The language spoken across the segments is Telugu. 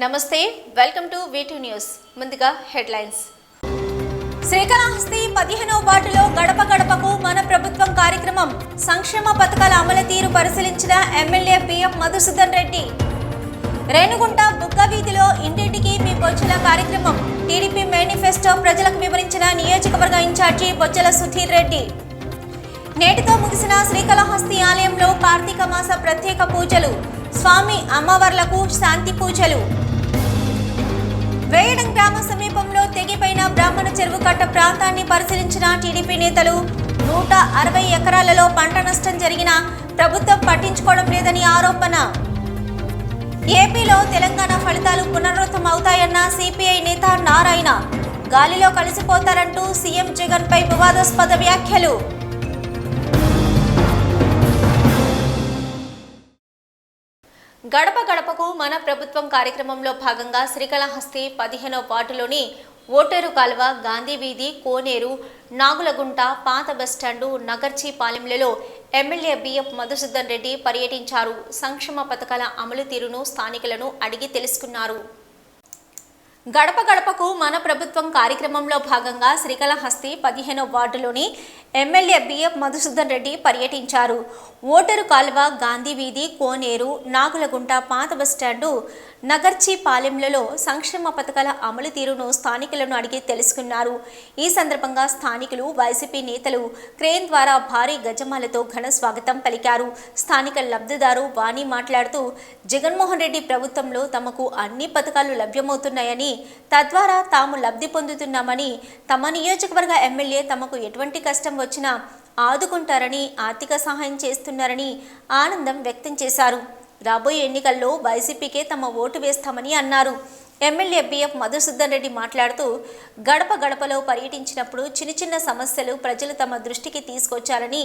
నమస్తే వెల్కమ్ టు V2 న్యూస్ ముందుగా హెడ్లైన్స్ శ్రీకాళహస్తి 15వ వార్డులో గడప గడపకు మన ప్రభుత్వం కార్యక్రమం సంక్షేమ పథకాల అమలు తీరు పరిశీలించిన ఎమ్మెల్యే బిఎం మధుసూదన్ రెడ్డి రేణుగుంట బుగ్గ వీధిలో ఇంటింటికి మీ బొజ్జల కార్యక్రమం టీడీపీ మేనిఫెస్టో ప్రజలకు వివరించిన నియోజకవర్గ ఇన్ఛార్జి బొజ్జల సుధీర్ రెడ్డి నేటితో ముగిసిన శ్రీకాళహస్తి ఆలయంలో కార్తీక మాస ప్రత్యేక పూజలు స్వామి అమ్మవార్లకు శాంతి పూజలు వేయడం గ్రామ సమీపంలో తెగిపోయిన బ్రాహ్మణ చెరువు కట్ట ప్రాంతాన్ని పరిశీలించిన టీడీపీ నేతలు 160 ఎకరాలలో పంట నష్టం జరిగినా ప్రభుత్వం పట్టించుకోవడం లేదని ఆరోపణ ఏపీలో తెలంగాణ ఫలితాలు పునరావృతం అవుతాయన్న సిపిఐ నేత నారాయణ గాలిలో కలిసిపోతారంటూ సీఎం జగన్ పై వివాదాస్పద వ్యాఖ్యలు గడప గడపకు మన ప్రభుత్వం కార్యక్రమంలో భాగంగా శ్రీకాళహస్తి 15వ వార్డులోని ఓటేరు కాలువ, గాంధీ వీధి, కోనేరు, నాగులగుంట, పాత బస్టాండు, నగర్చిపాలెంలలో ఎమ్మెల్యే బిఎం మధుసూదన్ రెడ్డి పర్యటించారు. సంక్షేమ పథకాల అమలు తీరును స్థానికులను అడిగి తెలుసుకున్నారు. గడప గడపకు మన ప్రభుత్వం కార్యక్రమంలో భాగంగా శ్రీకాళహస్తి 15వ వార్డులోని ఎమ్మెల్యే బిఎం మధుసూదన్ రెడ్డి పర్యటించారు. ఓటరు కాలువ, గాంధీ వీధి, కోనేరు, నాగులగుంట, పాత బస్టాండు, నగర్చిపాలెంలలో సంక్షేమ పథకాల అమలు తీరును స్థానికులను అడిగి తెలుసుకున్నారు. ఈ సందర్భంగా స్థానికులు, వైసీపీ నేతలు క్రేన్ ద్వారా భారీ గజమాలతో ఘన స్వాగతం పలికారు. స్థానిక లబ్ధిదారు వాణి మాట్లాడుతూ జగన్మోహన్ రెడ్డి ప్రభుత్వంలో తమకు అన్ని పథకాలు లభ్యమవుతున్నాయని, తద్వారా తాము లబ్ధి పొందుతున్నామని, తమ నియోజకవర్గ ఎమ్మెల్యే తమకు ఎటువంటి కష్టం వచ్చినా ఆదుకుంటారని, ఆర్థిక సహాయం చేస్తున్నారని ఆనందం వ్యక్తం చేశారు. రాబోయే ఎన్నికల్లో వైసీపీకే తమ ఓటు వేస్తామని అన్నారు. ఎమ్మెల్యే బిఎం మధుసూదన్ రెడ్డి మాట్లాడుతూ గడప గడపలో పర్యటించినప్పుడు చిన్న సమస్యలు ప్రజలు తమ దృష్టికి తీసుకొచ్చారని,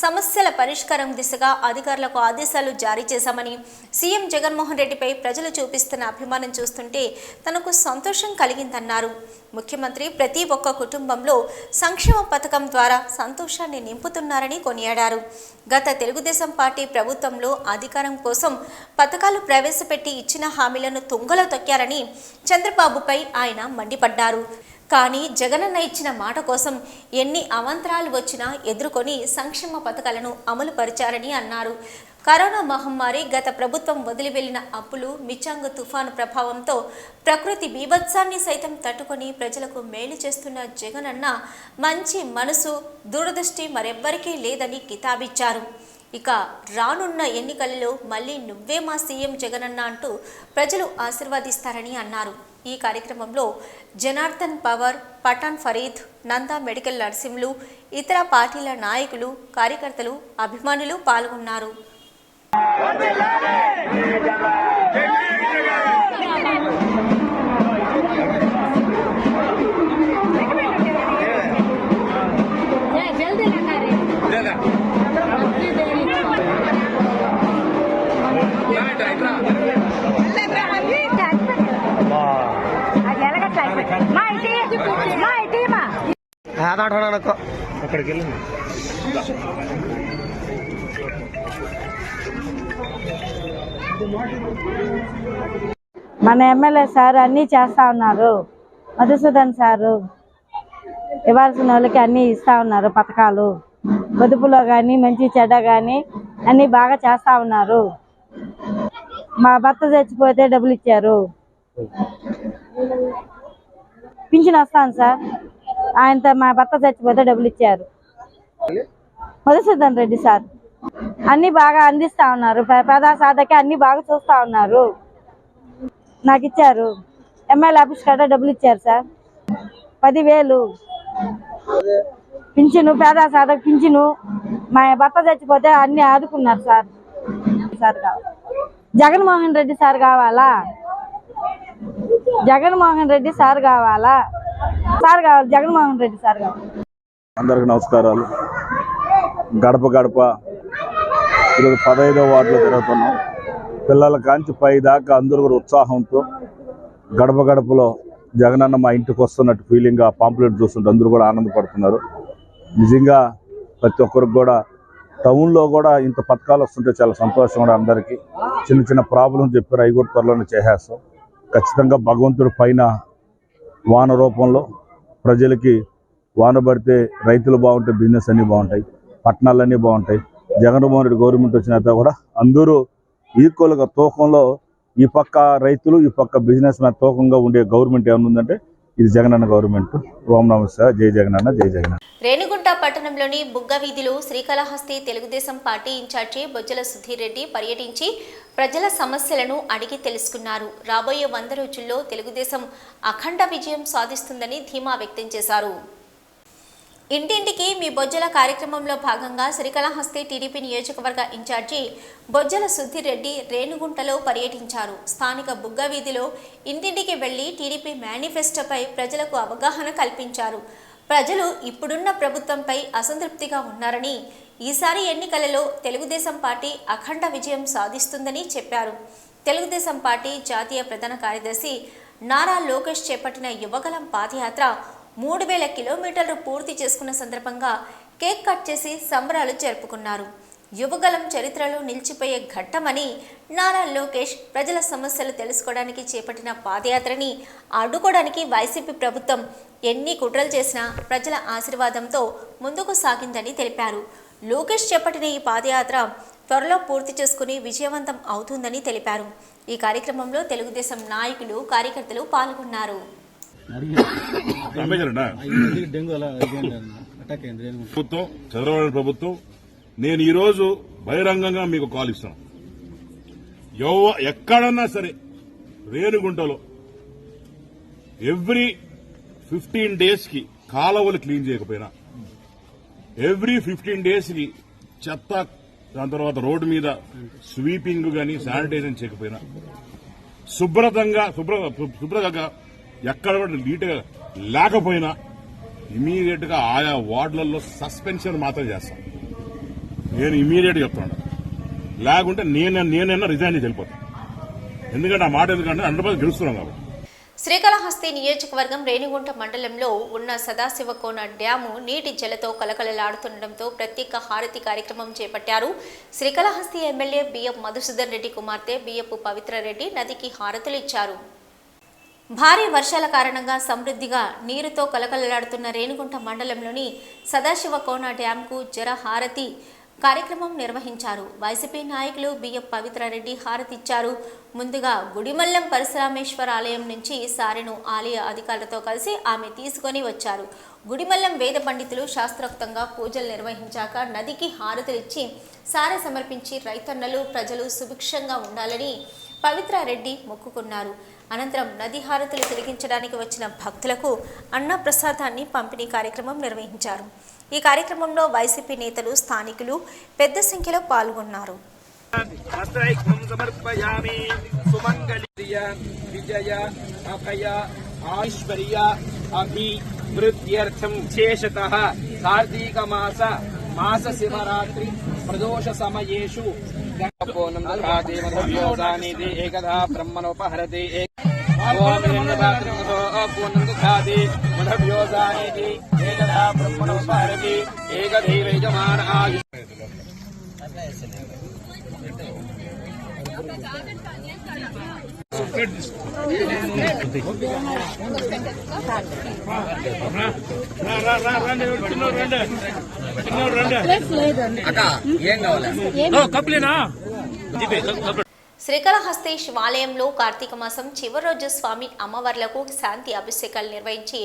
సమస్యల పరిష్కారం దిశగా అధికారులకు ఆదేశాలు జారీ చేశామని, సీఎం జగన్మోహన్ రెడ్డిపై ప్రజలు చూపిస్తున్న అభిమానం చూస్తుంటే తనకు సంతోషం కలిగిందన్నారు. ముఖ్యమంత్రి ప్రతి ఒక్క కుటుంబంలో సంక్షేమ పథకం ద్వారా సంతోషాన్ని నింపుతున్నారని కొనియాడారు. గత తెలుగుదేశం పార్టీ ప్రభుత్వంలో అధికారం కోసం పథకాలు ప్రవేశపెట్టి ఇచ్చిన హామీలను తుంగలో తొక్కారని చంద్రబాబుపై ఆయన మండిపడ్డారు. కానీ జగనన్న ఇచ్చిన మాట కోసం ఎన్ని అవాంతరాలు వచ్చినా ఎదుర్కొని సంక్షేమ పథకాలను అమలు పరిచారని అన్నారు. కరోనా మహమ్మారి, గత ప్రభుత్వం వదిలి వెళ్లిన అప్పులు, మిచాంగ్ తుఫాను ప్రభావంతో ప్రకృతి బీభత్సాన్ని సైతం తట్టుకొని ప్రజలకు మేలు చేస్తున్న జగనన్న మంచి మనసు, దూరదృష్టి మరెవ్వరికీ లేదని కితాబిచ్చారు. ఇక రానున్న ఎన్నికలలో మళ్ళీ నువ్వే మా సీఎం జగనన్న అంటూ ప్రజలు ఆశీర్వదిస్తారని అన్నారు. ఈ కార్యక్రమంలో జనార్దన్ పవర్, పఠాన్ ఫరీద్, నందా మెడికల్ నర్సింలు, ఇతర పార్టీల నాయకులు, కార్యకర్తలు, అభిమానులు పాల్గొన్నారు. అక్కడికి వెళ్ళింది. మన ఎమ్మెల్యే సార్ అన్నీ చేస్తా ఉన్నారు. మధుసూదన్ సారు ఇవ్వాల్సిన వాళ్ళకి అన్నీ ఇస్తా ఉన్నారు. పథకాలు పొదుపులో కానీ మంచి చెడ్డ కానీ అన్నీ బాగా చేస్తా ఉన్నారు. మా భర్త చచ్చిపోతే డబ్బులు ఇచ్చారు. పింఛన్ వస్తాను సార్, ఆయనతో మా భర్త చచ్చిపోతే డబ్బులు ఇచ్చారు. మధుసూదన్ రెడ్డి సార్ అన్నీ బాగా అందిస్తా ఉన్నారు. పేద సాధకి అన్నీ బాగా చూస్తా ఉన్నారు. నాకు ఇచ్చారు. ఎమ్మెల్యే ఆఫీస్ కాడ డబ్బులు ఇచ్చారు సార్. 10,000 పింఛను, పేద సాధకు పింఛను. మా భర్త చచ్చిపోతే అన్ని ఆదుకున్నారు సార్. సార్ కావాలి, జగన్మోహన్ రెడ్డి సార్ కావాలా, జగన్మోహన్ రెడ్డి సార్ కావాలా, సార్ కావాలి, జగన్మోహన్ రెడ్డి సార్ కావాలి. అందరికి నమస్కారాలు. గడప గడప ఈరోజు 15వ వార్డులో తిరుగుతున్నాం. పిల్లల కాంచి పై దాకా అందరూ కూడా ఉత్సాహంతో గడప గడపలో జగనన్న మా ఇంటికి వస్తున్నట్టు ఫీలింగ్, ఆ పాంప్లెట్ చూస్తుంటే అందరూ కూడా ఆనందపడుతున్నారు. నిజంగా ప్రతి ఒక్కరికి కూడా టౌన్లో కూడా ఇంత పథకాలు వస్తుంటే చాలా సంతోషం కూడా అందరికీ. చిన్న చిన్న ప్రాబ్లమ్స్ చెప్పారు, అవి కూడా త్వరలోనే చేసేస్తాం. ఖచ్చితంగా భగవంతుడి పైన వాన రూపంలో ప్రజలకి వాన పడితే రైతులు బాగుంటాయి, బిజినెస్ అన్నీ బాగుంటాయి, పట్టణాలన్నీ బాగుంటాయి. జగన్మోహన్ రెడ్డి గవర్నమెంట్ వచ్చిన కూడా అందరూ ఈక్వల్గా తూకంలో ఈ పక్క రైతులు ఈ పక్క బిజినెస్ మ్యాన్ తూకంగా ఉండే గవర్నమెంట్ ఏమైనా ఉందంటే ఇది జగనన్న గవర్నమెంట్. ఓం నమస్తే, జై జగనన్న, జై జగనన్న. రేణిగుంట పట్టణంలోని బుగ్గ వీధిలో శ్రీకాళహస్తి తెలుగుదేశం పార్టీ ఇన్ఛార్జి బొజ్జల సుధీర్ రెడ్డి పర్యటించి ప్రజల సమస్యలను అడిగి తెలుసుకున్నారు. రాబోయే 100 రోజుల్లో తెలుగుదేశం అఖండ విజయం సాధిస్తుందని ధీమా వ్యక్తం చేశారు. ఇంటింటికి మీ బొజ్జల కార్యక్రమంలో భాగంగా శ్రీకాళహస్తి టీడీపీ నియోజకవర్గ ఇన్ఛార్జి బొజ్జల సుధీర్ రెడ్డి రేణిగుంటలో పర్యటించారు. స్థానిక బుగ్గ వీధిలో ఇంటింటికి వెళ్లి టీడీపీ మేనిఫెస్టోపై ప్రజలకు అవగాహన కల్పించారు. ప్రజలు ఇప్పుడున్న ప్రభుత్వంపై అసంతృప్తిగా ఉన్నారని, ఈసారి ఎన్నికలలో తెలుగుదేశం పార్టీ అఖండ విజయం సాధిస్తుందని చెప్పారు. తెలుగుదేశం పార్టీ జాతీయ ప్రధాన కార్యదర్శి నారా లోకేష్ చేపట్టిన యువగలం పాదయాత్ర 3000 కిలోమీటర్లు పూర్తి చేసుకున్న సందర్భంగా కేక్ కట్ చేసి సంబరాలు జరుపుకున్నారు. యువగలం చరిత్రలో నిలిచిపోయే ఘట్టమని నారా లోకేష్ ప్రజల సమస్యలు తెలుసుకోవడానికి చేపట్టిన పాదయాత్రని అడ్డుకోవడానికి వైసీపీ ప్రభుత్వం ఎన్ని కుట్రలు చేసినా ప్రజల ఆశీర్వాదంతో ముందుకు సాగిందని తెలిపారు. లోకేష్ చేపట్టిన ఈ పాదయాత్ర త్వరలో పూర్తి చేసుకుని విజయవంతం అవుతుందని తెలిపారు. ఈ కార్యక్రమంలో తెలుగుదేశం నాయకులు, కార్యకర్తలు పాల్గొన్నారు. చంద్రబాబు ప్రభుత్వం నేను ఈరోజు బహిరంగంగా మీకు కాల్ ఇస్తాను. ఎక్కడన్నా సరే రేణిగుంటలో ఎవ్రీ 15 days కి కాలువలు క్లీన్ చేయకపోయినా, ఎవ్రీ 15 days కి చెత్త, దాని తర్వాత రోడ్డు మీద స్వీపింగ్ గానీ శానిటైజేషన్ చేయకపోయినా, శుభ్రతంగా ఎక్కడ కూడా నీట్గా లేకపోయినా ఇమీడియట్ గా ఆయా వార్డులలో సస్పెన్షన్ మాత్రం చేస్తాం. నేను ఇమీడియట్ చెప్తాను. లేకుంటే నేనైనా రిజైన్ చేసి వెళ్ళిపోతాను. ఎందుకంటే ఆ మాట ఎందుకంటే 100% గెలుస్తున్నాం కాబట్టి. శ్రీకాళహస్తి నియోజకవర్గం రేణిగుంట మండలంలో ఉన్న సదాశివకోన డ్యాము నీటి జలతో కలకలలాడుతుండటంతో ప్రత్యేక హారతి కార్యక్రమం చేపట్టారు. శ్రీకాళహస్తి ఎమ్మెల్యే బిఎం మధుసూదన్ రెడ్డి కుమార్తె బియ్యపు పవిత్రరెడ్డి నదికి హారతులు ఇచ్చారు. భారీ వర్షాల కారణంగా సమృద్ధిగా నీరుతో కలకలలాడుతున్న రేణిగుంట మండలంలోని సదాశివకోన డ్యాంకు జలహారతి కార్యక్రమం నిర్వహించారు. వైసీపీ నాయకులు బియ్యం పవిత్రారెడ్డి హారతిచ్చారు. ముందుగా గుడిమల్లం పరశురామేశ్వర ఆలయం నుంచి సారెను ఆలయ అధికారులతో కలిసి ఆమె తీసుకొని వచ్చారు. గుడిమల్లం వేద పండితులు శాస్త్రోక్తంగా పూజలు నిర్వహించాక నదికి హారతులిచ్చి సారె సమర్పించి రైతన్నలు, ప్రజలు సుభిక్షంగా ఉండాలని పవిత్రారెడ్డి మొక్కుకున్నారు. అనంతరం నది హారతులు తిరిగించడానికి వచ్చిన భక్తులకు అన్న ప్రసాదాన్ని పంపిణీ కార్యక్రమం నిర్వహించారు. ఈ కార్యక్రమంలో వైసీపీ నేతలు, స్థానికులు పెద్ద సంఖ్యలో పాల్గొన్నారు. మాస శివరాత్రి ప్రదోష సమయేషు ఏకదా బ్రహ్మణోపహరతి ఏకదా బ్రహ్మణోపహరతి ఏకదైవ యజమాన ఆయు శ్రీకాళహస్తి శివాలయంలో కార్తీక మాసం చివరి రోజు స్వామి అమ్మవార్లకు శాంతి అభిషేకాలు నిర్వహించి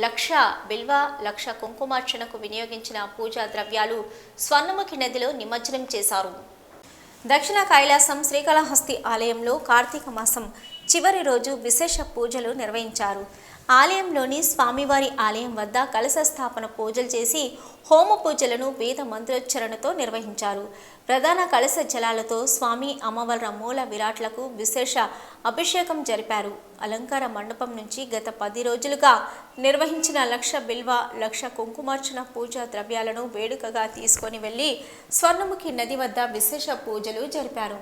1,00,000 బిల్వ 1,00,000 కుంకుమార్చనకు వినియోగించిన పూజా ద్రవ్యాలు స్వర్ణముఖి నదిలో నిమజ్జనం చేశారు. దక్షిణ కైలాసం శ్రీకాళహస్తి ఆలయంలో కార్తీక మాసం చివరి రోజు విశేష పూజలు నిర్వహించారు. ఆలయంలోని స్వామివారి ఆలయం వద్ద కలశ స్థాపన పూజలు చేసి హోమ పూజలను వేద మంత్రోచ్చరణతో నిర్వహించారు. ప్రధాన కలశ జలాలతో స్వామి అమ్మవార్ల మూల విరాట్లకు విశేష అభిషేకం జరిపారు. అలంకార మండపం నుంచి గత 10 రోజులుగా నిర్వహించిన 1,00,000 బిల్వ 1,00,000 కుంకుమార్చన పూజా ద్రవ్యాలను వేడుకగా తీసుకొని వెళ్లి స్వర్ణముఖి నది వద్ద విశేష పూజలు జరిపారు.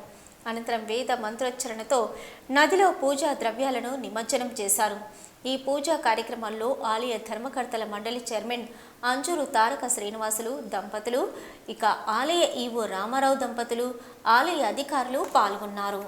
అనంతరం వేద మంత్రోచ్చరణతో నదిలో పూజా ద్రవ్యాలను నిమజ్జనం చేశారు. ఈ పూజా కార్యక్రమంలో ఆలయ ధర్మకర్తల మండలి చైర్మన్ అంజూరు తారక శ్రీనివాసులు దంపతులు, ఇక ఆలయ ఈవో రామారావు దంపతులు, ఆలయ అధికారులు పాల్గొన్నారు.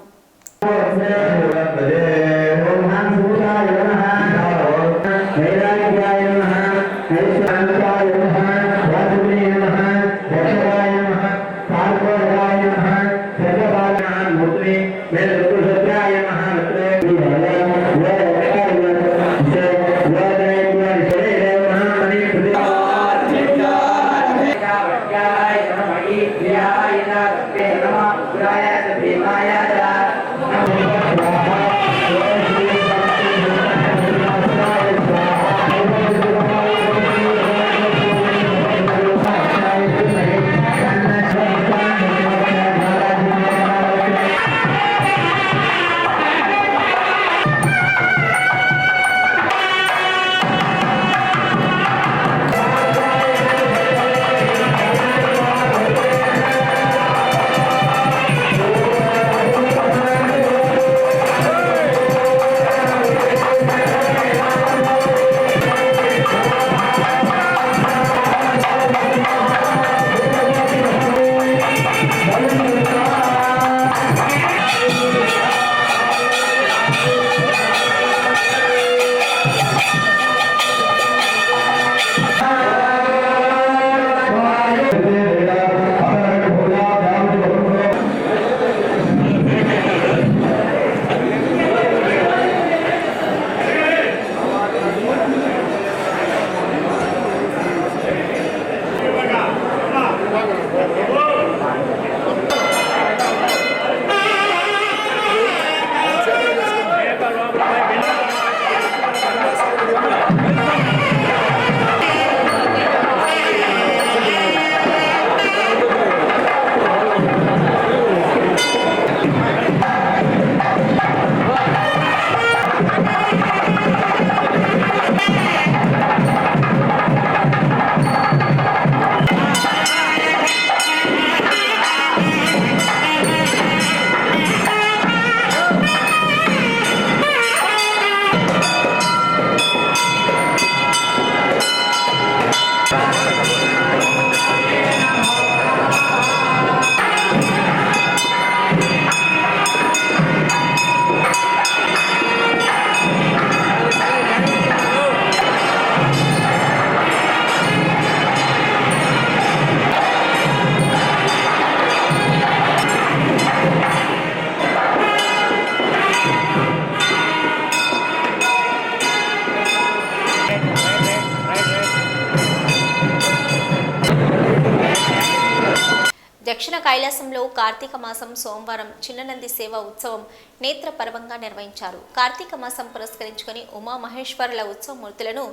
దక్షిణ కైలాసంలో కార్తీక మాసం సోమవారం చిన్ననంది సేవ ఉత్సవం నేత్రపర్వంగా నిర్వహించారు. కార్తీక మాసం పురస్కరించుకుని ఉమామహేశ్వరుల ఉత్సవమూర్తులను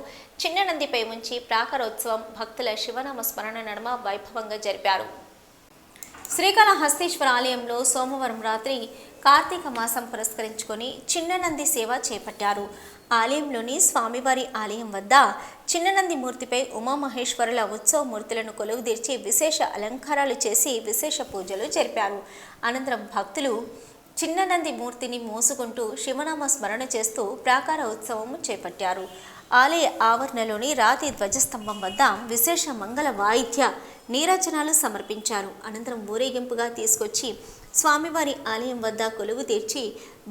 చిన్ననందిపై ఉంచి ప్రాకారోత్సవం భక్తుల శివనామ స్మరణ నడుమ వైభవంగా జరిపారు. శ్రీకాళహస్తీశ్వర ఆలయంలో సోమవారం రాత్రి కార్తీక మాసం పురస్కరించుకొని చిన్ననంది సేవ చేపట్టారు. ఆలయంలోని స్వామివారి ఆలయం వద్ద చిన్ననంది మూర్తిపై ఉమామహేశ్వరుల ఉత్సవమూర్తులను కొలువుదీర్చి విశేష అలంకారాలు చేసి విశేష పూజలు జరిపారు. అనంతరం భక్తులు చిన్ననంది మూర్తిని మోసుకుంటూ శివనామ స్మరణ చేస్తూ ప్రాకార ఉత్సవం చేపట్టారు. ఆలయ ఆవరణలోని రాతి ధ్వజస్తంభం వద్ద విశేష మంగళ వాయిద్య నీరాజనాలు సమర్పించారు. అనంతరం ఊరేగింపుగా తీసుకొచ్చి స్వామివారి ఆలయం వద్ద కొలువు తీర్చి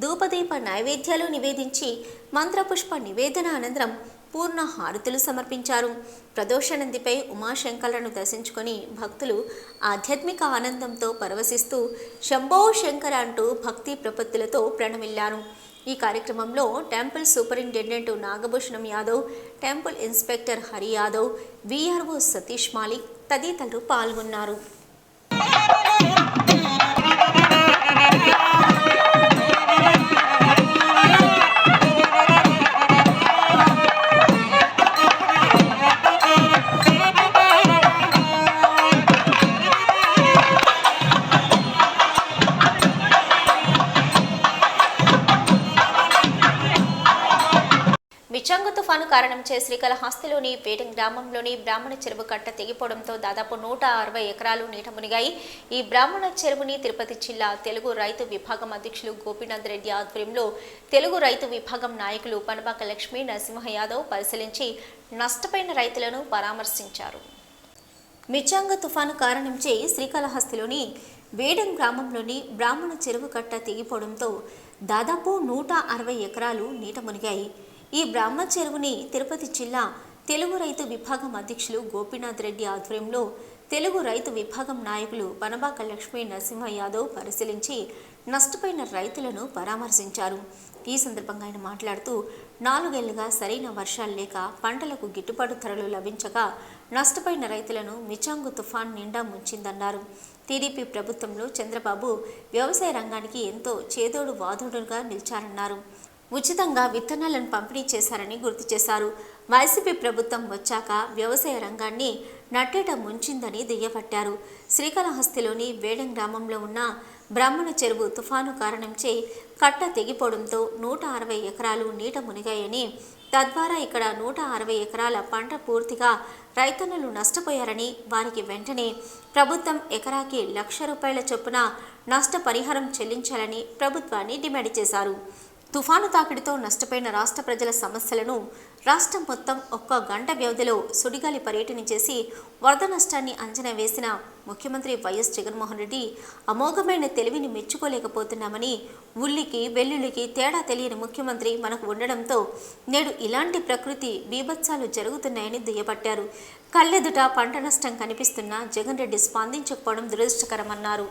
ధూపదీప నైవేద్యాలు నివేదించి మంత్రపుష్ప నివేదన అనంతరం పూర్ణ హారతులు సమర్పించారు. ప్రదోషనందిపై ఉమాశంకరులను దర్శించుకొని భక్తులు ఆధ్యాత్మిక ఆనందంతో పరవశిస్తూ శంభో శంకర అంటూ భక్తి ప్రపత్తులతో ప్రణమిల్లారు. ఈ కార్యక్రమంలో temple superintendent Nagabhushanam Yadav, temple inspector Hari Yadav, VRO Satish Malik తదితరులు పాల్గొన్నారు. మిచంగు తుఫాను కారణంచే శ్రీకాళహస్తిలోని వేటం గ్రామంలోని బ్రాహ్మణ చెరువు కట్ట తెగిపోవడంతో దాదాపు 160 ఎకరాలు నీట మునిగాయి. ఈ బ్రాహ్మణ చెరువుని తిరుపతి జిల్లా తెలుగు రైతు విభాగం అధ్యక్షులు గోపీనాథ్ రెడ్డి ఆధ్వర్యంలో తెలుగు రైతు విభాగం నాయకులు పనబాక లక్ష్మీ నరసింహ యాదవ్ పరిశీలించి నష్టపోయిన రైతులను పరామర్శించారు. మిచంగు తుఫాను కారణంచే శ్రీకాళహస్తిలోని వేడం గ్రామంలోని బ్రాహ్మణ చెరువు కట్ట తెగిపోవడంతో దాదాపు 160 ఎకరాలు నీట మునిగాయి. ఈ బ్రాహ్మ చెరువుని తిరుపతి జిల్లా తెలుగు రైతు విభాగం అధ్యక్షులు గోపీనాథ్ రెడ్డి ఆధ్వర్యంలో తెలుగు రైతు విభాగం నాయకులు బనబాక లక్ష్మీ నరసింహ యాదవ్ పరిశీలించి నష్టపోయిన రైతులను పరామర్శించారు. ఈ సందర్భంగా ఆయన మాట్లాడుతూ 4 ఏళ్లుగా సరైన వర్షాలు లేక పంటలకు గిట్టుబాటు ధరలు లభించక నష్టపోయిన రైతులను మిచాంగు తుఫాన్ నిండా ముంచిందన్నారు. టీడీపీ ప్రభుత్వంలో చంద్రబాబు వ్యవసాయ రంగానికి ఎంతో చేదోడు వాదోడుగా నిలిచారన్నారు. ఉచితంగా విత్తనాలను పంపిణీ చేశారని గుర్తు చేశారు. వైసీపీ ప్రభుత్వం వచ్చాక వ్యవసాయ రంగాన్ని నట్టేట ముంచిందని దుయ్యబట్టారు. శ్రీకాళహస్తిలోని వేడం గ్రామంలో ఉన్న బ్రాహ్మణ చెరువు తుఫాను కారణంచే కట్ట తెగిపోవడంతో 160 ఎకరాలు నీట మునిగాయని, తద్వారా ఇక్కడ 160 ఎకరాల పంట పూర్తిగా రైతన్నులు నష్టపోయారని, వారికి వెంటనే ప్రభుత్వం ఎకరాకి ₹1,00,000 చొప్పున నష్టపరిహారం చెల్లించాలని ప్రభుత్వాన్ని డిమాండ్ చేశారు. తుఫాను తాకిడితో నష్టపోయిన రాష్ట్ర ప్రజల సమస్యలను రాష్ట్రం మొత్తం 1 గంట వ్యవధిలో సుడిగాలి పర్యటన చేసి వరద నష్టాన్ని అంచనా వేసిన ముఖ్యమంత్రి వైఎస్ జగన్మోహన్ రెడ్డి అమోఘమైన తెలివిని మెచ్చుకోలేకపోతున్నామని, ఉల్లికి వెల్లుల్లికి తేడా తెలియని ముఖ్యమంత్రి మనకు ఉండడంతో నేడు ఇలాంటి ప్రకృతి బీభత్సాలు జరుగుతున్నాయని దుయ్యబట్టారు. కళ్ళెదుట పంట నష్టం కనిపిస్తున్నా జగన్ రెడ్డి స్పందించకపోవడం దురదృష్టకరమన్నారు.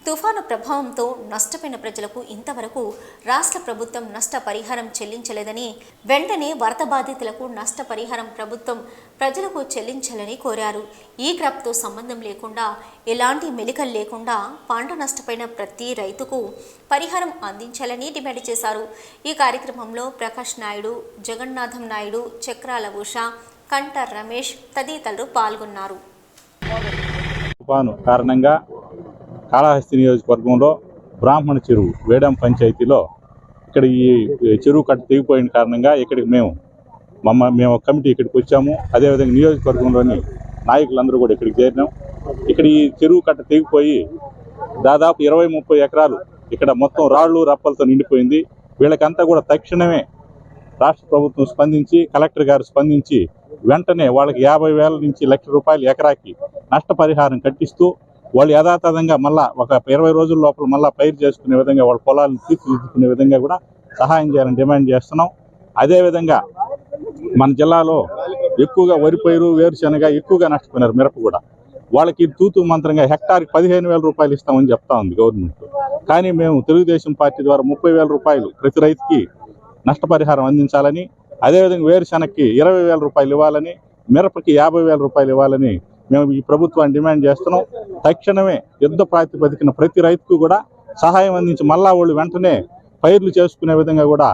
తుఫాను ప్రభావంతో నష్టపోయిన ప్రజలకు ఇంతవరకు రాష్ట్ర ప్రభుత్వం నష్టపరిహారం చెల్లించలేదని, వెంటనే వరద బాధితులకు నష్టపరిహారం ప్రభుత్వం ప్రజలకు చెల్లించాలని కోరారు. ఈ క్రాప్తో సంబంధం లేకుండా, ఎలాంటి మెలికలు లేకుండా పంట నష్టపోయిన ప్రతి రైతుకు పరిహారం అందించాలని డిమాండ్ చేశారు. ఈ కార్యక్రమంలో ప్రకాష్ నాయుడు, జగన్నాథం నాయుడు, చక్రాల ఉష, కంట రమేష్ తదితరులు పాల్గొన్నారు. తుఫాను కారణంగా కాళహస్తి నియోజకవర్గంలో బ్రాహ్మణ చెరువు వేడం పంచాయతీలో ఇక్కడ ఈ చెరువు కట్ట తెగిపోయిన కారణంగా ఇక్కడికి మేము కమిటీ ఇక్కడికి వచ్చాము. అదేవిధంగా నియోజకవర్గంలోని నాయకులందరూ కూడా ఇక్కడికి చేరినాం. ఇక్కడ ఈ చెరువు కట్ట తెగిపోయి దాదాపు 20-30 ఎకరాలు ఇక్కడ మొత్తం రాళ్ళు రప్పలతో నిండిపోయింది. వీళ్ళకంతా కూడా తక్షణమే రాష్ట్ర ప్రభుత్వం స్పందించి, కలెక్టర్ గారు స్పందించి వెంటనే వాళ్ళకి 50,000 నుంచి ₹1,00,000 ఎకరాకి నష్టపరిహారం కట్టిస్తూ వాళ్ళు యథాతథంగా మళ్ళా ఒక 20 రోజుల లోపల మళ్ళీ పైరు చేసుకునే విధంగా వాళ్ళ పొలాలను తీర్చిదిద్దుకునే విధంగా కూడా సహాయం చేయాలని డిమాండ్ చేస్తున్నాం. అదేవిధంగా మన జిల్లాలో ఎక్కువగా వరి పైరు, వేరుశనగ ఎక్కువగా నష్టపోయినారు. మిరప కూడా వాళ్ళకి తూతూ మంత్రంగా హెక్టార్కి ₹15,000 ఇస్తామని చెప్తా ఉంది గవర్నమెంట్. కానీ మేము తెలుగుదేశం పార్టీ ద్వారా ₹30,000 ప్రతి రైతుకి నష్టపరిహారం అందించాలని, అదేవిధంగా వేరుశనగకి ₹20,000 ఇవ్వాలని, మిరపకి ₹50,000 ఇవ్వాలని మేము ఈ ప్రభుత్వాన్ని డిమాండ్ చేస్తున్నాం. తక్షణమే యుద్ధ ప్రాతిపదికన ప్రతి రైతుకు కూడా సహాయం అందించి మళ్ళా వాళ్ళు వెంటనే పైర్లు చేసుకునే విధంగా కూడా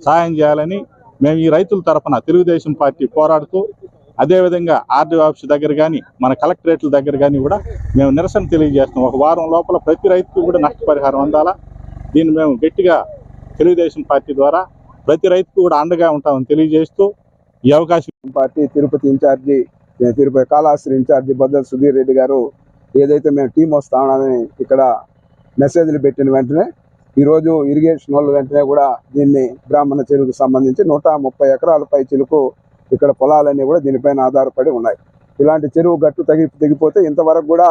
సహాయం చేయాలని మేము ఈ రైతుల తరఫున తెలుగుదేశం పార్టీ పోరాడుతూ, అదేవిధంగా ఆర్డీఓ ఆఫీస్ దగ్గర కానీ మన కలెక్టరేట్ల దగ్గర కానీ కూడా మేము నిరసన తెలియజేస్తున్నాం. 1 వారం లోపల ప్రతి రైతుకు కూడా నష్టపరిహారం అందాలా. దీన్ని మేము గట్టిగా తెలుగుదేశం పార్టీ ద్వారా ప్రతి రైతుకు కూడా అండగా ఉంటామని తెలియజేస్తూ ఈ అవకాశం పార్టీ తిరుపతి ఇన్ఛార్జి, తిరుపతి కాళహస్తి ఇన్ఛార్జి బద్దల సుధీర్ రెడ్డి గారు ఏదైతే మేము టీం వస్తామని ఇక్కడ మెసేజ్లు పెట్టిన వెంటనే ఈరోజు ఇరిగేషన్ వాళ్ళు వెంటనే కూడా దీన్ని బ్రాహ్మణ చెరువుకు సంబంధించి 130 ఎకరాల పై చిలుకు ఇక్కడ పొలాలన్నీ కూడా దీనిపైన ఆధారపడి ఉన్నాయి. ఇలాంటి చెరువు గట్టు తెగిపోతే ఇంతవరకు కూడా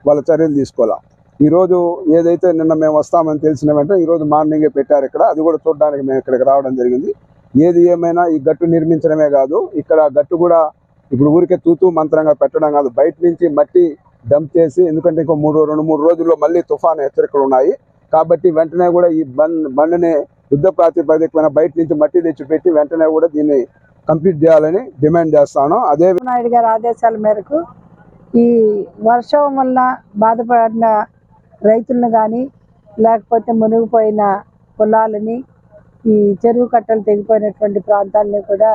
వాళ్ళ చర్యలు తీసుకోవాలి. ఈరోజు ఏదైతే నిన్న మేము వస్తామని తెలిసిన వెంటనే ఈరోజు మార్నింగే పెట్టారు ఇక్కడ. అది కూడా చూడడానికి మేము ఇక్కడికి రావడం జరిగింది. ఏది ఏమైనా ఈ గట్టు నిర్మించడమే కాదు, ఇక్కడ గట్టు కూడా ఇప్పుడు ఊరికే తూతూ మంత్రంగా పెట్టడం కాదు, బయట నుంచి మట్టి డంప్ చేసి, ఎందుకంటే ఇంకో 2-3 రోజుల్లో మళ్ళీ తుఫాను హెచ్చరికలు ఉన్నాయి కాబట్టి వెంటనే కూడా ఈ బండిని యుద్ధ ప్రాతిపదికమైన బయట నుంచి మట్టి తెచ్చిపెట్టి వెంటనే కూడా దీన్ని కంప్లీట్ చేయాలని డిమాండ్ చేస్తాను. అదే నాయుడు గారి ఆదేశాల మేరకు ఈ వర్షం వల్ల బాధపడిన రైతులను కానీ, లేకపోతే మునిగిపోయిన పొలాలని, ఈ చెరువు కట్టలు తెగిపోయినటువంటి ప్రాంతాలని కూడా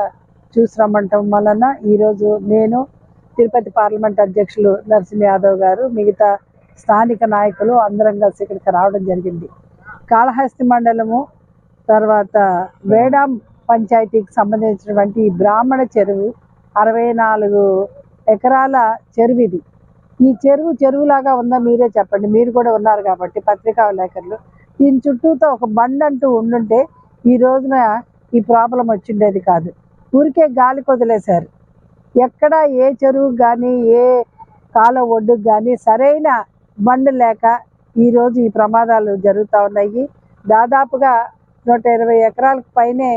చూసి రమ్మంటం వలన ఈరోజు నేను, తిరుపతి పార్లమెంట్ అధ్యక్షులు నరసింహ యాదవ్ గారు, మిగతా స్థానిక నాయకులు అందరం కలిసి ఇక్కడికి రావడం జరిగింది. కాళహస్తి మండలము తర్వాత వేడాం పంచాయతీకి సంబంధించినటువంటి ఈ బ్రాహ్మణ చెరువు 64 ఎకరాల చెరువు ఇది. ఈ చెరువులాగా ఉందా మీరే చెప్పండి, మీరు కూడా ఉన్నారు కాబట్టి పత్రికా విలేకరులు. దీని చుట్టూతో ఒక బండ్ అంటూ ఉండుంటే ఈ రోజున ఈ ప్రాబ్లం వచ్చిండేది కాదు. ఊరికే గాలి కొదిలేశారు. ఎక్కడ ఏ చెరువుకు కానీ, ఏ కాలువ ఒడ్డుకు కానీ సరైన బండ్ లేక ఈరోజు ఈ ప్రమాదాలు జరుగుతూ ఉన్నాయి. దాదాపుగా 120 ఎకరాలకు పైనే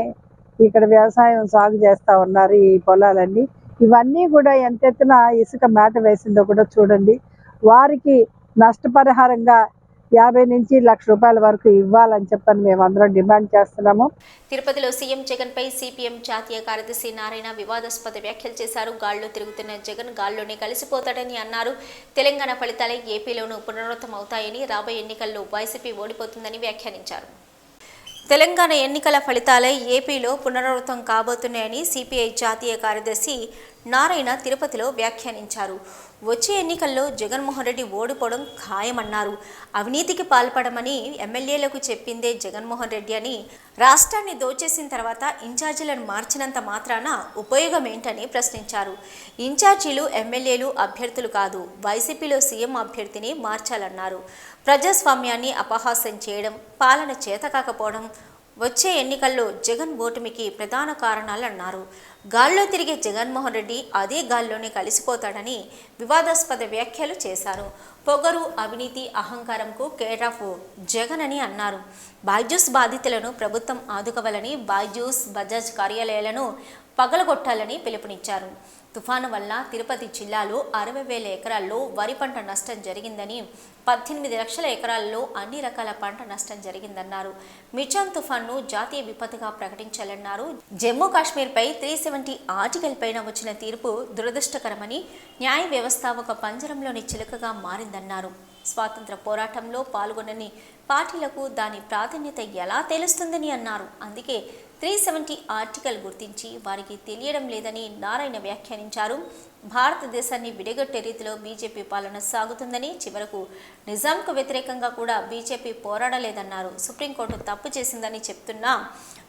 ఇక్కడ వ్యవసాయం సాగు చేస్తూ ఉన్నారు. ఈ పొలాలన్నీ ఇవన్నీ కూడా ఎంతెత్తున ఇసుక మేట వేసిందో కూడా చూడండి. వారికి నష్టపరిహారంగా 50 నుంచి 1,00,000 రూపాయల వరకు ఇవ్వాలని చెప్పని మేమందరం డిమాండ్ చేస్తున్నాము. తిరుపతిలో సీఎం జగన్ పై సిపిఎం జాతీయ కార్యదర్శి నారాయణ వివాదాస్పద వ్యాఖ్యలు చేశారు. గాల్లో తిరుగుతున్న జగన్ గాల్లోనే కలిసిపోతాడని అన్నారు. తెలంగాణ ఫలితాలే ఏపీలోనూ పునరావృతం అవుతాయని, రాబోయే ఎన్నికల్లో వైసీపీ ఓడిపోతుందని వ్యాఖ్యానించారు. తెలంగాణ ఎన్నికల ఫలితాలే ఏపీలో పునరావృతం కాబోతున్నాయని సిపిఐ జాతీయ కార్యదర్శి నారాయణ తిరుపతిలో వ్యాఖ్యానించారు. వచ్చే ఎన్నికల్లో జగన్మోహన్ రెడ్డి ఓడిపోవడం ఖాయమన్నారు. అవినీతికి పాల్పడమని ఎమ్మెల్యేలకు చెప్పిందే జగన్మోహన్ రెడ్డి అని, రాష్ట్రాన్ని దోచేసిన తర్వాత ఇన్ఛార్జీలను మార్చినంత మాత్రాన ఉపయోగం ఏంటని ప్రశ్నించారు. ఇన్ఛార్జీలు ఎమ్మెల్యేలు అభ్యర్థులు కాదు, వైసీపీలో సీఎం అభ్యర్థిని మార్చాలన్నారు. ప్రజాస్వామ్యాన్ని అపహాస్యం చేయడం, పాలన చేతకాకపోవడం వచ్చే ఎన్నికల్లో జగన్ ఓటమికి ప్రధాన కారణాలన్నారు. గాల్లో తిరిగే జగన్మోహన్ రెడ్డి అదే గాల్లోనే కలిసిపోతాడని వివాదాస్పద వ్యాఖ్యలు చేశారు. పొగరు, అవినీతి, అహంకారంకు కేర్ ఆఫ్ జగన్ అని అన్నారు. బైజూస్ బాధితులను ప్రభుత్వం ఆదుకోవాలని, బైజూస్ బజాజ్ కార్యాలయాలను పగలగొట్టాలని పిలుపునిచ్చారు. తుఫాను వల్ల తిరుపతి జిల్లాలో 60,000 ఎకరాల్లో వరి పంట నష్టం జరిగిందని, 18 లక్షల ఎకరాల్లో అన్ని రకాల పంట నష్టం జరిగిందన్నారు. మిచాన్ తుఫాన్ను జాతీయ విపత్తుగా ప్రకటించాలన్నారు. జమ్మూ కాశ్మీర్పై 370 ఆర్టికల్ పైన వచ్చిన తీర్పు దురదృష్టకరమని, న్యాయ వ్యవస్థ ఒక పంజరంలోని చిలుకగా మారిందన్నారు. స్వాతంత్ర పోరాటంలో పాల్గొనని పార్టీలకు దాని ప్రాధాన్యత ఎలా తెలుస్తుందని అన్నారు. అందుకే 370 ఆర్టికల్ గుర్తించి వారికి తెలియడం లేదని నారాయణ వ్యాఖ్యానించారు. భారతదేశాన్ని విడగొట్టే రీతిలో బీజేపీ పాలన సాగుతుందని, చివరకు నిజాంకు వ్యతిరేకంగా కూడా బీజేపీ పోరాడలేదన్నారు. సుప్రీంకోర్టు తప్పు చేసిందని చెప్తున్నా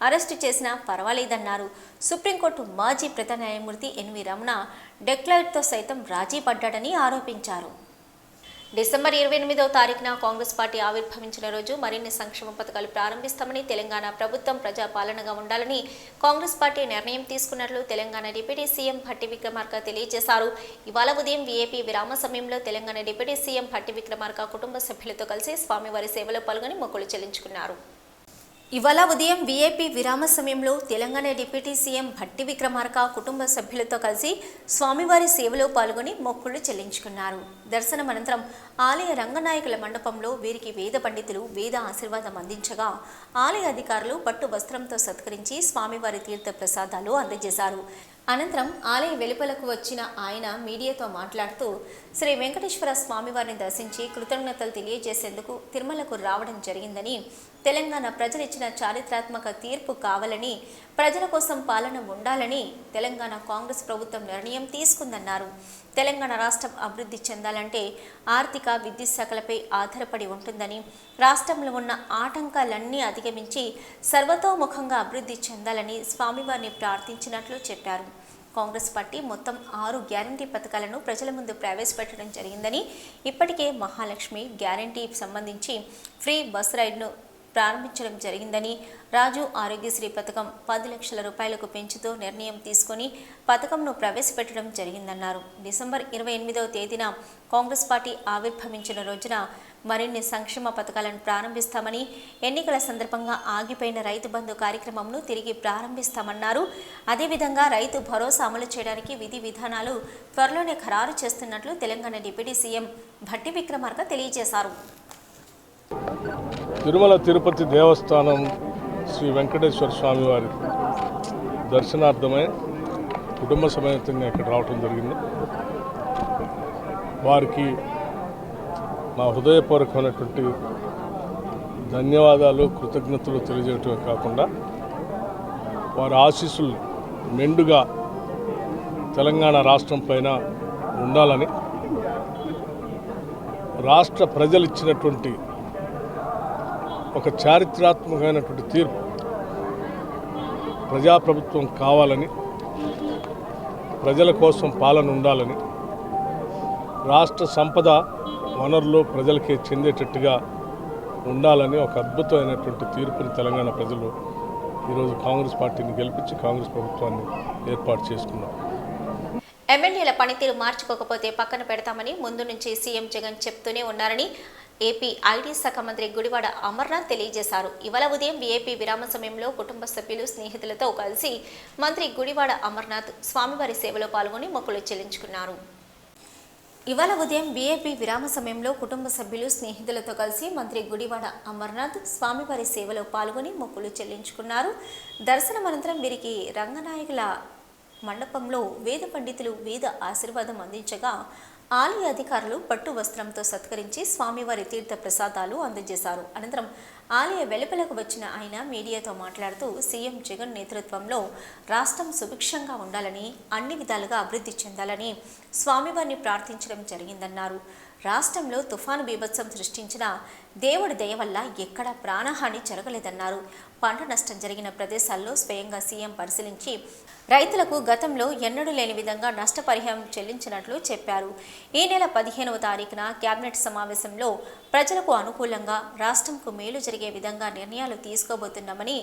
అరెస్టు చేసినా పర్వాలేదన్నారు. సుప్రీంకోర్టు మాజీ ప్రధాన న్యాయమూర్తి ఎన్వి రమణ డెక్లైట్తో సైతం రాజీ పడ్డాడని ఆరోపించారు. డిసెంబర్ 28వ తారీఖున కాంగ్రెస్ పార్టీ ఆవిర్భవించిన రోజు మరిన్ని సంక్షేమ పథకాలు ప్రారంభిస్తామని, తెలంగాణ ప్రభుత్వం ప్రజాపాలనగా ఉండాలని కాంగ్రెస్ పార్టీ నిర్ణయం తీసుకున్నట్లు తెలంగాణ డిప్యూటీ సీఎం భట్టి విక్రమార్క తెలియజేశారు. ఇవాళ ఉదయం వీఐపీ విరామ సమయంలో తెలంగాణ డిప్యూటీ సీఎం భట్టి విక్రమార్క కుటుంబ సభ్యులతో కలిసి స్వామివారి సేవలో పాల్గొని మొక్కులు చెల్లించుకున్నారు. ఇవాళ ఉదయం వీఐపీ విరామ సమయంలో తెలంగాణ డిప్యూటీ సీఎం భట్టి విక్రమార్క కుటుంబ సభ్యులతో కలిసి స్వామివారి సేవలో పాల్గొని మొక్కులు చెల్లించుకున్నారు. దర్శనం అనంతరం ఆలయ రంగనాయకుల మండపంలో వీరికి వేద పండితులు వేద ఆశీర్వాదం అందించగా, ఆలయ అధికారులు పట్టు వస్త్రంతో సత్కరించి స్వామివారి తీర్థ ప్రసాదాలు అందజేశారు. అనంతరం ఆలయ వెలుపలకు వచ్చిన ఆయన మీడియాతో మాట్లాడుతూ, శ్రీ వెంకటేశ్వర స్వామివారిని దర్శించి కృతజ్ఞతలు తెలియజేసేందుకు తిరుమలకు రావడం జరిగిందని, తెలంగాణ ప్రజలిచ్చిన చారిత్రాత్మక తీర్పు కావాలని, ప్రజల కోసం పాలన ఉండాలని తెలంగాణ కాంగ్రెస్ ప్రభుత్వం నిర్ణయం తీసుకుందన్నారు. తెలంగాణ రాష్ట్రం అభివృద్ధి చెందాలంటే ఆర్థిక, విద్యుత్ శాఖలపై ఆధారపడి ఉంటుందని, రాష్ట్రంలో ఉన్న ఆటంకాలన్నీ అధిగమించి సర్వతోముఖంగా అభివృద్ధి చెందాలని స్వామివారిని ప్రార్థించినట్లు చెప్పారు. కాంగ్రెస్ పార్టీ మొత్తం 6 గ్యారంటీ పథకాలను ప్రజల ముందు ప్రవేశపెట్టడం జరిగిందని, ఇప్పటికే మహాలక్ష్మి గ్యారంటీ సంబంధించి ఫ్రీ బస్ రైడ్ను ప్రారంభించడం జరిగిందని, రాజు ఆరోగ్యశ్రీ పథకం 10 లక్షల రూపాయలకు పెంచుతూ నిర్ణయం తీసుకొని పథకంను ప్రవేశపెట్టడం జరిగిందన్నారు. డిసెంబర్ 28వ తేదీన కాంగ్రెస్ పార్టీ ఆవిర్భవించిన రోజున మరిన్ని సంక్షేమ పథకాలను ప్రారంభిస్తామని, ఎన్నికల సందర్భంగా ఆగిపోయిన రైతు బంధు కార్యక్రమంను తిరిగి ప్రారంభిస్తామన్నారు. అదేవిధంగా రైతు భరోసా అమలు చేయడానికి విధి విధానాలు త్వరలోనే ఖరారు చేస్తున్నట్లు తెలంగాణ డిప్యూటీ సీఎం భట్టి విక్రమార్క తెలియజేశారు. తిరుమల తిరుపతి దేవస్థానం శ్రీ వెంకటేశ్వర స్వామి వారి దర్శనార్థమై కుటుంబ సమేతంగా ఇక్కడ రావటం జరిగింది. వారికి మా హృదయపూర్వకమైనటువంటి ధన్యవాదాలు, కృతజ్ఞతలు తెలియజేయటమే కాకుండా వారి ఆశీస్సులు మెండుగా తెలంగాణ రాష్ట్రం పైన ఉండాలని, రాష్ట్ర ప్రజలు ఇచ్చినటువంటి ఒక చారిత్రాత్మకమైనటువంటి తీర్పు ప్రజాప్రభుత్వం కావాలని, ప్రజల కోసం పాలన ఉండాలని, రాష్ట్ర సంపద వనరులు ప్రజలకే చెందేటట్టుగా ఉండాలని ఒక అద్భుతమైనటువంటి తీర్పుని తెలంగాణ ప్రజలు ఈరోజు కాంగ్రెస్ పార్టీని గెలిపించి కాంగ్రెస్ ప్రభుత్వాన్ని ఏర్పాటు చేసుకున్నారు. ఎమ్మెల్యేల పనితీరు మార్చుకోకపోతే పక్కన పెడతామని ముందు నుంచి సీఎం జగన్ చెప్తూనే ఉన్నారని ఏపీ ఐటీ శాఖ మంత్రి గుడివాడ అమర్నాథ్ తెలియజేశారు. ఇవాళ ఉదయం వీఐపీ విరామ సమయంలో కుటుంబ సభ్యులు స్నేహితులతో కలిసి మంత్రి గుడివాడ అమర్నాథ్ స్వామివారి సేవలో పాల్గొని మొక్కులు చెల్లించుకున్నారు. ఇవాళ ఉదయం వీఐపీ విరామ సమయంలో కుటుంబ సభ్యులు స్నేహితులతో కలిసి మంత్రి గుడివాడ అమర్నాథ్ స్వామివారి సేవలో పాల్గొని మొక్కులు చెల్లించుకున్నారు. దర్శనం అనంతరం వీరికి రంగనాయకుల మండపంలో వేద పండితులు వేద ఆశీర్వాదం అందించగా ఆలయ అధికారులు పట్టు వస్త్రంతో సత్కరించి స్వామివారి తీర్థ ప్రసాదాలు అందజేశారు. అనంతరం ఆలయ వెలుపలకు వచ్చిన ఆయన మీడియాతో మాట్లాడుతూ సీఎం జగన్ నేతృత్వంలో రాష్ట్రం సుభిక్షంగా ఉండాలని, అన్ని విధాలుగా అభివృద్ధి చెందాలని స్వామివారిని ప్రార్థించడం జరిగిందన్నారు. రాష్ట్రంలో తుఫాను బీభత్సం సృష్టించిన దేవుడి దయ వల్ల ఎక్కడా ప్రాణహాని జరగలేదన్నారు. పంట నష్టం జరిగిన ప్రదేశాల్లో స్వయంగా సీఎం పరిశీలించి రైతులకు గతంలో ఎన్నడూ లేని విధంగా నష్టపరిహారం చెల్లించినట్లు చెప్పారు. ఈ నెల 15వ తారీఖున కేబినెట్ సమావేశంలో ప్రజలకు అనుకూలంగా రాష్ట్రంకు మేలు జరిగే విధంగా నిర్ణయాలు తీసుకోబోతున్నామని,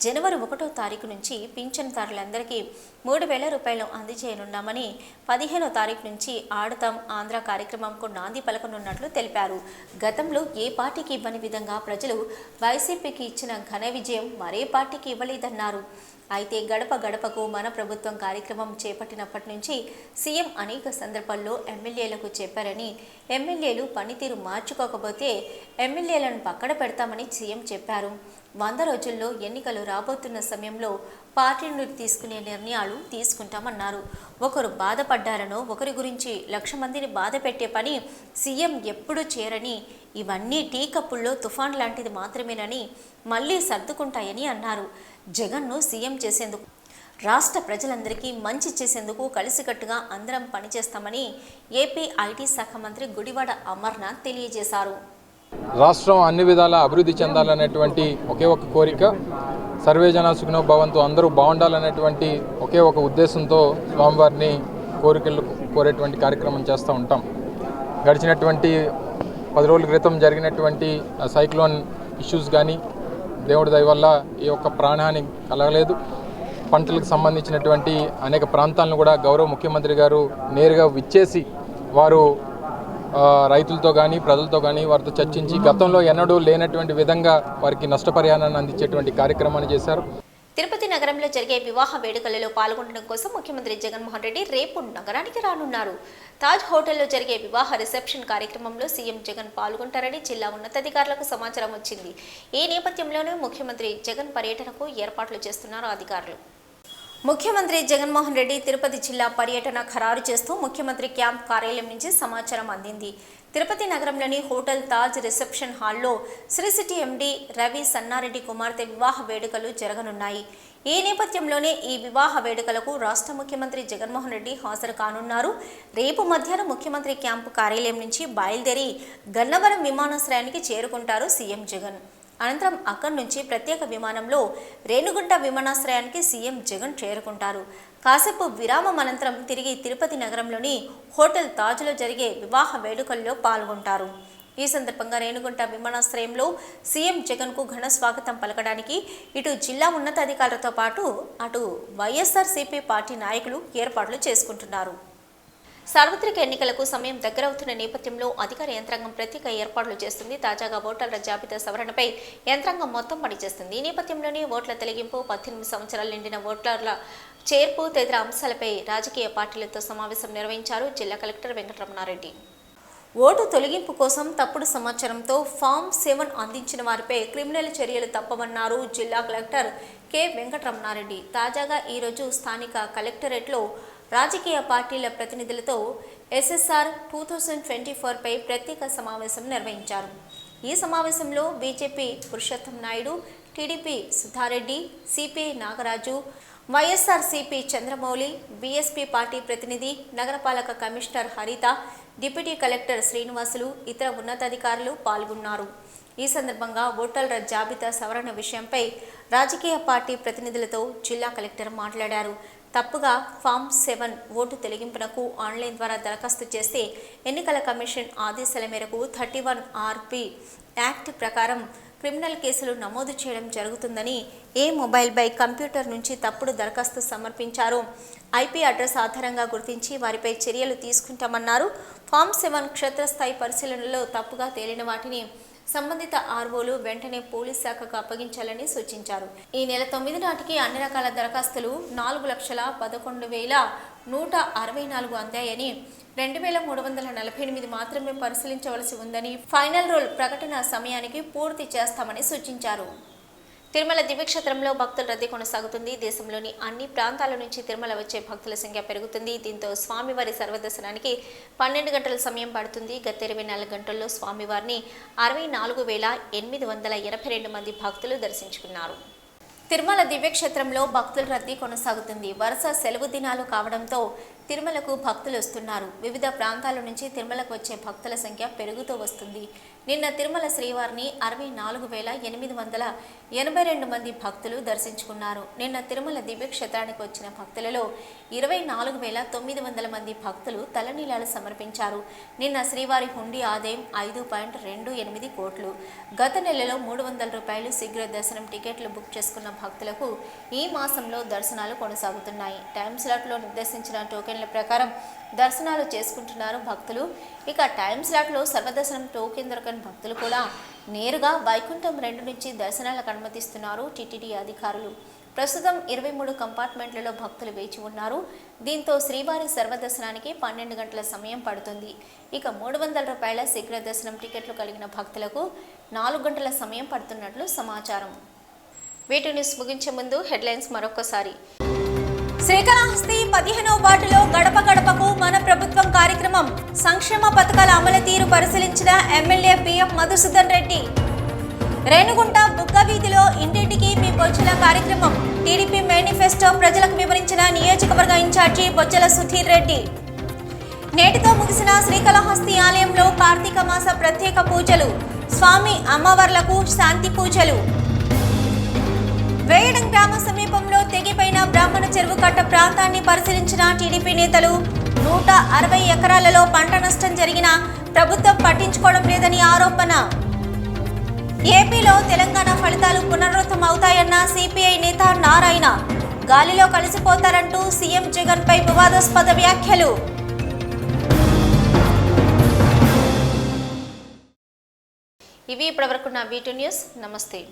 జనవరి 1వ తారీఖు నుంచి పింఛన్దారులందరికీ 3,000 రూపాయలు అందజేయనున్నామని, 15వ తారీఖు నుంచి ఆడతాం ఆంధ్ర కార్యక్రమంకు నాంది పలకనున్నట్లు తెలిపారు. గతంలో ఏ పార్టీకి ఇవ్వని విధంగా ప్రజలు వైసీపీకి ఇచ్చిన ఘన విజయం మరే పార్టీకి ఇవ్వలేదన్నారు. అయితే గడప గడపకు మన ప్రభుత్వం కార్యక్రమం చేపట్టినప్పటి నుంచి సీఎం అనేక సందర్భాల్లో ఎమ్మెల్యేలకు చెప్పారని, ఎమ్మెల్యేలు పనితీరు మార్చుకోకపోతే ఎమ్మెల్యేలను పక్కన పెడతామని సీఎం చెప్పారు. 100 రోజుల్లో ఎన్నికలు రాబోతున్న సమయంలో పార్టీ నుండి తీసుకునే నిర్ణయాలు తీసుకుంటామన్నారు. ఒకరు బాధపడ్డారనో ఒకరి గురించి 1,00,000 మందిని బాధ పెట్టే పని సీఎం ఎప్పుడూ చేయరని, ఇవన్నీ టీ కప్పుల్లో తుఫాన్ లాంటిది మాత్రమేనని, మళ్ళీ సర్దుకుంటాయని అన్నారు. జగన్ను సీఎం చేసేందుకు, రాష్ట్ర ప్రజలందరికీ మంచి చేసేందుకు కలిసికట్టుగా అందరం పనిచేస్తామని ఏపీ ఐటీ శాఖ మంత్రి గుడివాడ అమర్నాథ్ తెలియజేశారు. రాష్ట్రం అన్ని విధాలా అభివృద్ధి చెందాలనేటువంటి ఒకే ఒక కోరిక, సర్వేజన సుఖినో భవంతు, అందరూ బాగుండాలనేటువంటి ఒకే ఒక ఉద్దేశంతో స్వామివారిని కోరేటువంటి కార్యక్రమం చేస్తూ ఉంటాం. గడిచినటువంటి 10 రోజుల క్రితం జరిగినటువంటి సైక్లోన్ ఇష్యూస్ కానీ దేవుడి దయ వల్ల ఈ యొక్క ప్రాణహాని కలగలేదు. పంటలకు సంబంధించినటువంటి అనేక ప్రాంతాలను కూడా గౌరవ ముఖ్యమంత్రి గారు నేరుగా విచ్చేసి వారు రైతులతో కానీ ప్రజలతో కానీ వారితో చర్చించి గతంలో ఎన్నడూ లేనటువంటి విధంగా వారికి నష్టపరిహారాన్ని అందించేటువంటి కార్యక్రమాన్ని చేశారు. తిరుపతి నగరంలో జరిగే వివాహ వేడుకలలో పాల్గొనడం కోసం ముఖ్యమంత్రి జగన్మోహన్ రెడ్డి రేపు నగరానికి రానున్నారు. తాజ్ హోటల్లో జరిగే వివాహ రిసెప్షన్ కార్యక్రమంలో సీఎం జగన్ పాల్గొంటారని జిల్లా ఉన్నతాధికారులకు సమాచారం వచ్చింది. ఈ నేపథ్యంలోనే ముఖ్యమంత్రి జగన్ పర్యటనకు ఏర్పాట్లు చేస్తున్నారు అధికారులు. ముఖ్యమంత్రి జగన్మోహన్ రెడ్డి తిరుపతి జిల్లా పర్యటన ఖరారు చేస్తూ ముఖ్యమంత్రి క్యాంప్ కార్యాలయం నుంచి సమాచారం అందింది. తిరుపతి నగరంలోని హోటల్ తాజ్ రిసెప్షన్ హాల్లో శ్రీ సిటీ ఎండీ రవి సన్నారెడ్డి కుమార్తె వివాహ వేడుకలు జరగనున్నాయి. ఈ నేపథ్యంలోనే ఈ వివాహ వేడుకలకు రాష్ట్ర ముఖ్యమంత్రి జగన్మోహన్ రెడ్డి హాజరు కానున్నారు. రేపు మధ్యాహ్నం ముఖ్యమంత్రి క్యాంపు కార్యాలయం నుంచి బయలుదేరి గన్నవరం విమానాశ్రయానికి చేరుకుంటారు సీఎం జగన్. అనంతరం అక్కడి నుంచి ప్రత్యేక విమానంలో రేణిగుంట విమానాశ్రయానికి సీఎం జగన్ చేరుకుంటారు. కాసేపు విరామం అనంతరం తిరిగి తిరుపతి నగరంలోని హోటల్ తాజ్లో జరిగే వివాహ వేడుకల్లో పాల్గొంటారు. ఈ సందర్భంగా రేణిగుంట విమానాశ్రయంలో సీఎం జగన్కు ఘన స్వాగతం పలకడానికి ఇటు జిల్లా ఉన్నతాధికారులతో పాటు అటు వైఎస్ఆర్సీపీ పార్టీ నాయకులు ఏర్పాట్లు చేసుకుంటున్నారు. సార్వత్రిక ఎన్నికలకు సమయం దగ్గరవుతున్న నేపథ్యంలో అధికార యంత్రాంగం ప్రత్యేక ఏర్పాట్లు చేస్తుంది. తాజాగా ఓటర్ల జాబితా సవరణపై యంత్రాంగం మొత్తం పనిచేస్తుంది. ఈ నేపథ్యంలోనే ఓట్ల తొలగింపు, 18 సంవత్సరాలు నిండిన ఓటర్ల చేర్పు తదితర అంశాలపై రాజకీయ పార్టీలతో సమావేశం నిర్వహించారు జిల్లా కలెక్టర్ వెంకటరమణారెడ్డి. ఓటు తొలగింపు కోసం తప్పుడు సమాచారంతో ఫామ్ 7 అందించిన వారిపై క్రిమినల్ చర్యలు తప్పవన్నారు జిల్లా కలెక్టర్ కె వెంకటరమణారెడ్డి. తాజాగా ఈరోజు స్థానిక కలెక్టరేట్లో రాజకీయ పార్టీల ప్రతినిధులతో ఎస్ఎస్ఆర్ 2024 పై ప్రత్యేక సమావేశం నిర్వహించారు. ఈ సమావేశంలో BJP Purushottam Naidu, TDP Sudha Reddy, CPI Nagaraju, YSRCP Chandramouli, BSP party ప్రతినిధి, నగరపాలక కమిషనర్ హరిత, డిప్యూటీ కలెక్టర్ శ్రీనివాసులు, ఇతర ఉన్నతాధికారులు పాల్గొన్నారు. ఈ సందర్భంగా ఓటర్ల జాబితా సవరణ విషయంపై రాజకీయ పార్టీ ప్రతినిధులతో జిల్లా కలెక్టర్ మాట్లాడారు. తప్పుగా ఫామ్ 7 ఓటు తొలగింపునకు ఆన్లైన్ ద్వారా దరఖాస్తు చేస్తే ఎన్నికల కమిషన్ ఆదేశాల మేరకు 31 RP యాక్ట్ ప్రకారం క్రిమినల్ కేసులు నమోదు చేయడం జరుగుతుందని, ఏ మొబైల్ బై కంప్యూటర్ నుంచి తప్పుడు దరఖాస్తు సమర్పించారో IP అడ్రస్ ఆధారంగా గుర్తించి వారిపై చర్యలు తీసుకుంటామన్నారు. ఫామ్ 7 క్షేత్రస్థాయి పరిశీలనలో తప్పుగా తేలిన వాటిని సంబంధిత ROలు వెంటనే పోలీస్ శాఖకు అప్పగించాలని సూచించారు. ఈ నెల 9 నాటికి అన్ని రకాల దరఖాస్తులు 4,11,164 అందాయని, 2,348 మాత్రమే పరిశీలించవలసి ఉందని, ఫైనల్ రూల్ ప్రకటన సమయానికి పూర్తి చేస్తామని సూచించారు. తిరుమల దివ్యక్షేత్రంలో భక్తుల రద్దీ కొనసాగుతుంది. దేశంలోని అన్ని ప్రాంతాల నుంచి తిరుమల వచ్చే భక్తుల సంఖ్య పెరుగుతుంది. దీంతో స్వామివారి సర్వదర్శనానికి 12 గంటల సమయం పడుతుంది. గత 24 గంటల్లో స్వామివారిని 64,882 మంది భక్తులు దర్శించుకున్నారు. తిరుమల దివ్యక్షేత్రంలో భక్తుల రద్దీ కొనసాగుతుంది. వరుస సెలవు దినాలు కావడంతో తిరుమలకు భక్తులు వస్తున్నారు. వివిధ ప్రాంతాల నుంచి తిరుమలకు వచ్చే భక్తుల సంఖ్య పెరుగుతూ వస్తుంది. నిన్న తిరుమల శ్రీవారిని 64,882 మంది భక్తులు దర్శించుకున్నారు. నిన్న తిరుమల దివ్యక్షేత్రానికి వచ్చిన భక్తులలో 24,900 మంది భక్తులు తలనీలాలు సమర్పించారు. నిన్న శ్రీవారి హుండీ ఆదాయం 5.28 కోట్లు. గత నెలలో 300 రూపాయలు శీఘ్ర దర్శనం టికెట్లు బుక్ చేసుకున్న భక్తులకు ఈ మాసంలో దర్శనాలు కొనసాగుతున్నాయి. టైం స్లాట్లో నిర్దేశించిన టోకెన్ల ప్రకారం దర్శనాలు చేసుకుంటున్నారు భక్తులు. ఇక టైం స్లాట్లో సర్వదర్శనం టోకెన్ దొరకని భక్తులు కూడా నేరుగా వైకుంఠం 2 నుంచి దర్శనాలకు అనుమతిస్తున్నారు టీటీడీ అధికారులు. ప్రస్తుతం 23 కంపార్ట్మెంట్లలో భక్తులు వేచి ఉన్నారు. దీంతో శ్రీవారి సర్వదర్శనానికి 12 గంటల సమయం పడుతుంది. ఇక 300 రూపాయల శీఘ్ర దర్శనం టికెట్లు కలిగిన భక్తులకు 4 గంటల సమయం పడుతున్నట్లు సమాచారం. వీటి న్యూస్ ముగించే ముందు హెడ్లైన్స్ మరొకసారి. శ్రీకాళహస్తి 15వ వార్డులో గడప గడపకు మన ప్రభుత్వం కార్యక్రమం. సంక్షేమ పథకాల అమలు తీరు పరిశీలించిన ఎమ్మెల్యే PM మధుసూదన్ రెడ్డి. రేణుగుంట బుగ్గ వీధిలో ఇంటింటికి మీ బొజ్జల కార్యక్రమం. టీడీపీ మేనిఫెస్టో ప్రజలకు వివరించిన నియోజకవర్గ ఇన్ఛార్జి బొజ్జల సుధీర్ రెడ్డి. నేటితో ముగిసిన శ్రీకాళహస్తి ఆలయంలో కార్తీక మాస ప్రత్యేక పూజలు. స్వామి అమ్మవార్లకు శాంతి పూజలు. వేయడం గ్రామ సమీపంలో తెగిపోయిన బ్రాహ్మణ చెరువు కట్ట ప్రాంతాన్ని పరిశీలించిన టీడీపీ నేతలు. 160 ఎకరాలలో పంట నష్టం జరిగినా ప్రభుత్వం పట్టించుకోవడం లేదని ఆరోపణ. ఏపీలో తెలంగాణ ఫలితాలు పునరావృతం అవుతాయన్న సిపిఐ నేత నారాయణ. గాలిలో కలిసిపోతారంటూ సీఎం జగన్ పై వివాదాస్పద వ్యాఖ్యలు. ఇవి ఇప్పటివరకున్న V2 న్యూస్. నమస్తే.